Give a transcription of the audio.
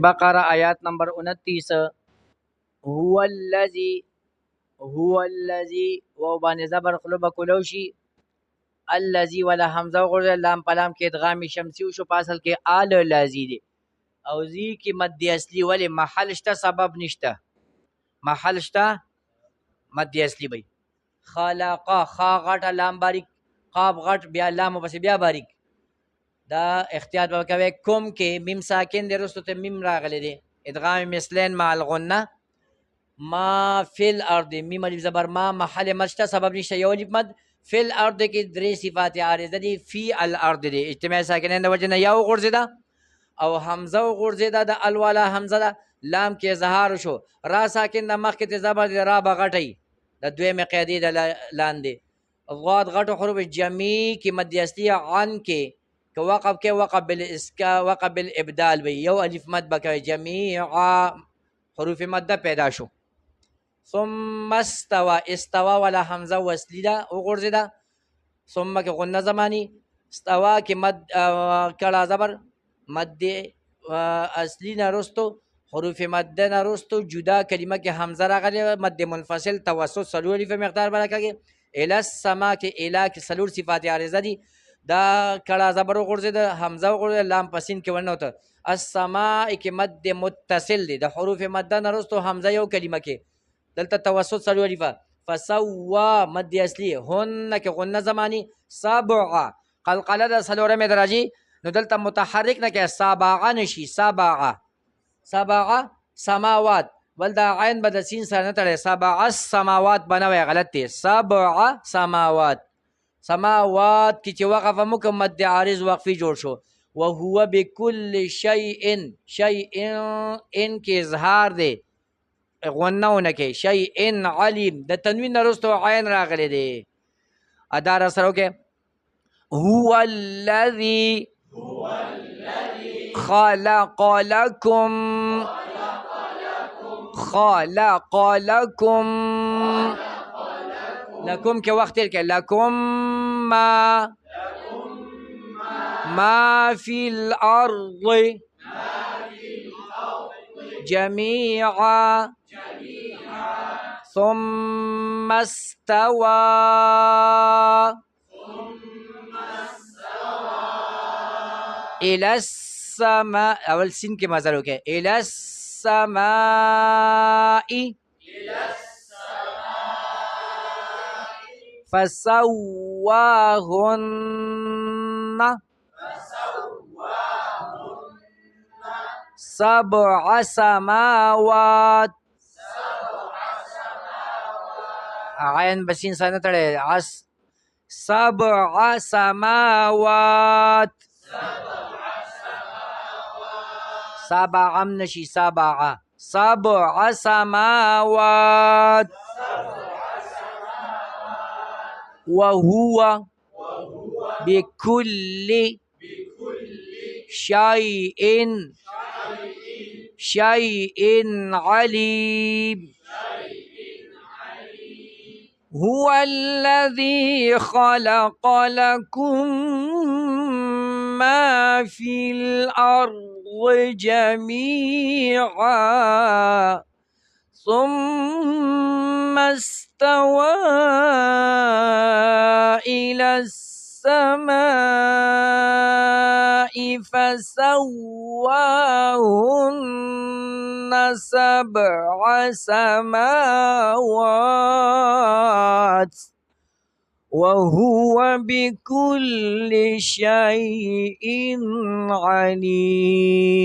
बकरा आयत नंबर 29 हुवल्लजी वो बाने जबर खलुब कुलौशी الذي ولا حمزه وغره لام پلام کې ادغام شمسی او شو پاسل کې آل لذی دی او زی کې مد اصلي ولی محل شته سبب نشته محل شته مد اصلي وي خلق خا غټ لام باریک قاب غټ بیا لام پس بیا باریک دا احتیاط وکوي کوم کې میم ساکن د رستو ته میم راغلي دي ادغام مثلین مع الغنه ما فی الارض میم الف زبر ما محل مشته سبب نشته یو الف مد فی الارض کې درې صفات عارضه دي فی الارض دي اجتماع ساکنین د وجنه یو غرزده او حمزه غرزده د الوالا حمزه ده لام کې اظهار شو را ساکن د مخ کې زبر د را بغټي د دویمه قاعده د لاندې ضاد غټ حروف جمی کې مد اصلي عن کې وقف کې وقف بالاسکا وقف بالابدال وي یو الف مد بکوي جميع حروف مد پیدا شو ثم استوى ولا حمزه وصلیدا وغرزدا ثم کې غنه زمانی استوا کې مد کړه زبر مد اصلي نه رستو حروف مد نه رستو جدا کلمه کې حمزه راغلي مد منفصل توسط سلولی په مقدار برکه الى السما کې الى کې سلور صفات عارضه دي دا کړه زبر غرزه د حمزه غرزه لام پسین کې ونه وته السماء کې مد متصل دي د حروف مد نه رستو حمزه یو کلمه کې دلته توسط سلولی فسوا مد اصلي هن کې غنه زمانی سبع قلقله د سلوره مې درجی نو دلته متحرک نه کې سبع نشي سبع سماوات بل دا عین بد سین سره نه تړي سبع السماوات بنوي غلط دي سبع سماوات کی چې وقف مکم مد عارض وقفي جوړ شو وهو بكل شيء ان کې اظهار دی غنونه کې شيء علیم د تنوین رستو عین راغلي دی ادار سره کې هو الذي خلق لكم لكم کې وخت کې لكم ما في الأرض جميعا ثم استوى إلى السماء أول سين کې مازالو کې إلى السماء فسواهن سبع سماوات عين بسين سنة عس سبع سماوات سبع نشي سبع سماوات وهو بكل شيء عليم هو الذي خلق لكم ما في الأرض جميعا ثم استوى إلى السماء فسواهن سبع سماوات وهو بكل شيء عليم